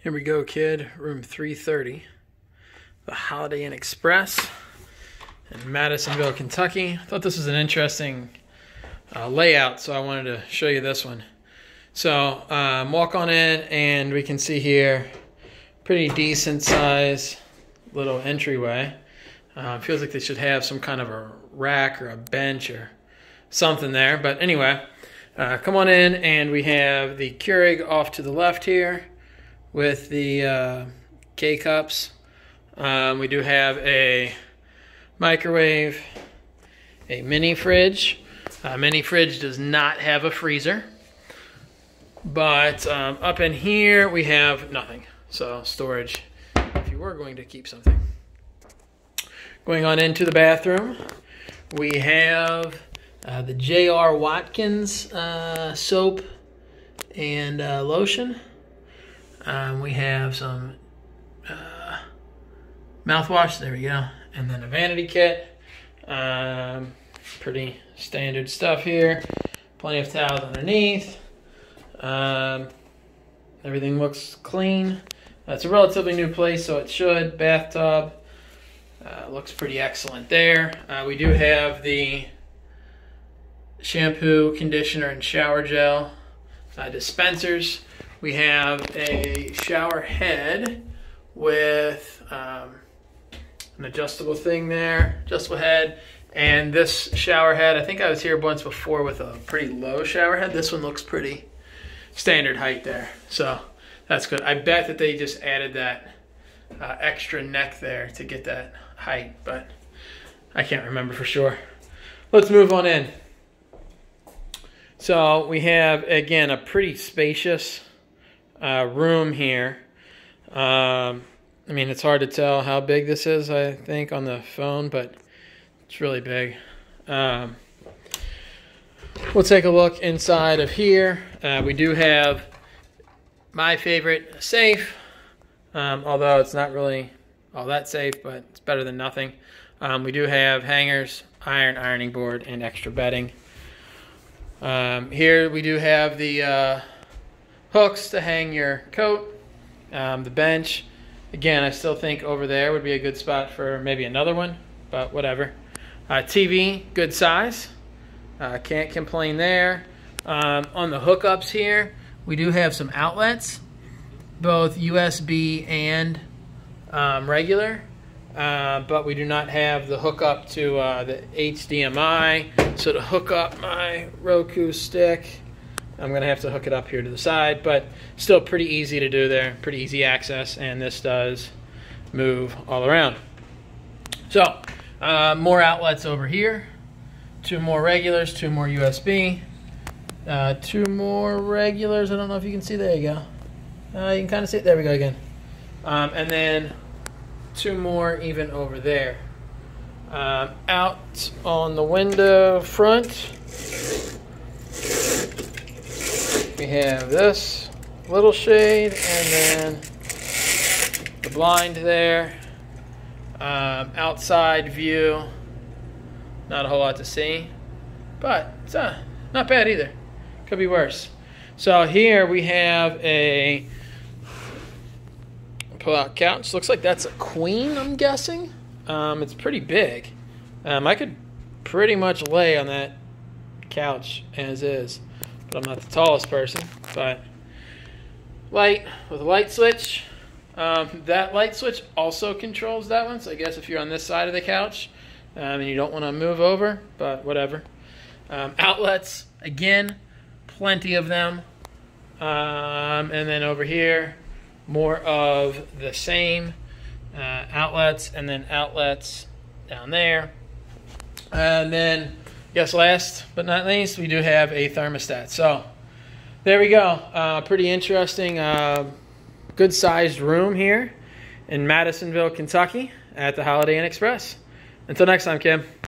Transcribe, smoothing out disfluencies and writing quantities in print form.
Here we go, kid. Room 330. The Holiday Inn Express in Madisonville, Kentucky. I thought this was an interesting layout, so I wanted to show you this one. So walk on in, and we can see here pretty decent size little entryway. Feels like they should have some kind of a rack or a bench or something there. But anyway, come on in, and we have the Keurig off to the left here with the K-cups. We do have a microwave, a mini fridge. Mini fridge does not have a freezer. But up in here, we have nothing. So storage, if you were going to keep something. Going on into the bathroom, we have the J.R. Watkins soap and lotion. We have some mouthwash, there we go, and then a vanity kit. Pretty standard stuff here. Plenty of towels underneath. Everything looks clean. It's a relatively new place, so it should. Bathtub looks pretty excellent there. We do have the shampoo, conditioner, and shower gel dispensers. We have a shower head with an adjustable thing there, adjustable head. And this shower head, I think I was here once before with a pretty low shower head. This one looks pretty standard height there. So that's good. I bet that they just added that extra neck there to get that height, but I can't remember for sure. Let's move on in. So we have, again, a pretty spacious room here. I mean, it's hard to tell how big this is, I think, on the phone, but it's really big. We'll take a look inside of here. We do have my favorite safe, although it's not really all that safe, but it's better than nothing. We do have hangers, ironing board, and extra bedding. Here we do have the hooks to hang your coat, the bench. Again, I still think over there would be a good spot for maybe another one, but whatever. TV, good size. Can't complain there. On the hookups here, we do have some outlets, both USB and regular, but we do not have the hookup to the HDMI. So to hook up my Roku stick, I'm going to have to hook it up here to the side, but still pretty easy to do there, pretty easy access, and this does move all around. So more outlets over here. 2 more regulars, 2 more USB, 2 more regulars. I don't know if you can see. There you go. You can kind of see it. There we go again. And then 2 more even over there. Out on the window front, we have this little shade, and then the blind there. Outside view, not a whole lot to see, but it's not bad either. Could be worse. So here we have a pull-out couch. Looks like that's a queen, I'm guessing. It's pretty big. I could pretty much lay on that couch as is, but I'm not the tallest person. But light with a light switch. That light switch also controls that one, so I guess if you're on this side of the couch and you don't want to move over, but whatever. Outlets, again, plenty of them. And then over here, more of the same outlets, and then outlets down there. And then, yes, last but not least, we do have a thermostat. So there we go. Pretty interesting. Good-sized room here in Madisonville, Kentucky at the Holiday Inn Express. Until next time, Kim.